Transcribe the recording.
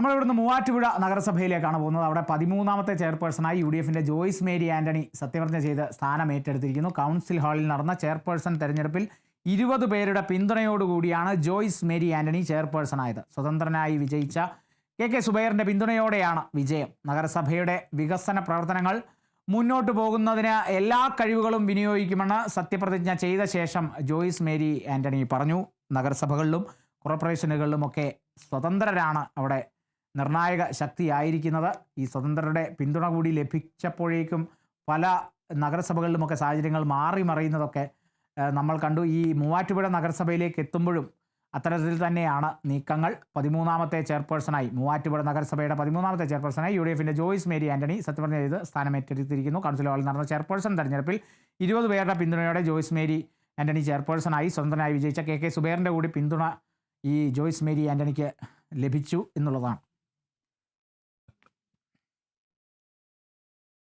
നമ്മളിവിടുന്ന് മൂവാറ്റുപുഴ നഗരസഭയിലേക്കാണ് പോകുന്നത്. അവിടെ 13ാമത്തെ ചെയർപേഴ്സണായി UDFിൻ്റെ ജോയ്സ് മേരി ആൻ്റണി സത്യപ്രതിജ്ഞ ചെയ്ത് സ്ഥാനം ഏറ്റെടുത്തിരിക്കുന്നു. കൗൺസിൽ ഹാളിൽ നടന്ന ചെയർപേഴ്സൺ തെരഞ്ഞെടുപ്പിൽ 20 പേരുടെ പിന്തുണയോടുകൂടിയാണ് ജോയ്സ് മേരി ആൻ്റണി ചെയർപേഴ്സണായത്. സ്വതന്ത്രനായി വിജയിച്ച KK സുബൈറിൻ്റെ പിന്തുണയോടെയാണ് വിജയം. നഗരസഭയുടെ വികസന പ്രവർത്തനങ്ങൾ മുന്നോട്ട് പോകുന്നതിന് എല്ലാ കഴിവുകളും വിനിയോഗിക്കുമെന്ന് സത്യപ്രതിജ്ഞ ചെയ്ത ശേഷം ജോയ്സ് മേരി ആൻ്റണി പറഞ്ഞു. നഗരസഭകളിലും കോർപ്പറേഷനുകളിലുമൊക്കെ സ്വതന്ത്രരാണ് അവിടെ നിർണായക ശക്തിയായിരിക്കുന്നത്. ഈ സ്വതന്ത്രരുടെ പിന്തുണ കൂടി ലഭിച്ചപ്പോഴേക്കും പല നഗരസഭകളിലുമൊക്കെ സാഹചര്യങ്ങൾ മാറി മറിയുന്നതൊക്കെ നമ്മൾ കണ്ടു. ഈ മൂവാറ്റുപുഴ നഗരസഭയിലേക്ക് എത്തുമ്പോഴും അത്തരത്തിൽ തന്നെയാണ് നീക്കങ്ങൾ. 13ാമത്തെ ചെയർപേഴ്സണായി മൂവാറ്റുപുഴ നഗരസഭയുടെ 13ാമത്തെ ചെയർപേഴ്സണായി UDFിൻ്റെ ജോയ്സ് മേരി ആൻ്റണി സത്യപ്രതിജ്ഞ ചെയ്ത് സ്ഥാനമേറ്റെടുത്തിരിക്കുന്നു. കൗൺസിൽ ഹാളിൽ നടന്ന ചെയർപേഴ്സൺ തെരഞ്ഞെടുപ്പിൽ 20 പേരുടെ പിന്തുണയോടെ ജോയ്സ് മേരി ആൻ്റണി ചെയർപേഴ്സണായി. സ്വതന്ത്രനായി വിജയിച്ച KK സുബൈറിൻ്റെ കൂടി പിന്തുണ ഈ ജോയ്സ് മേരി ആൻ്റണിക്ക് ലഭിച്ചു എന്നുള്ളതാണ്.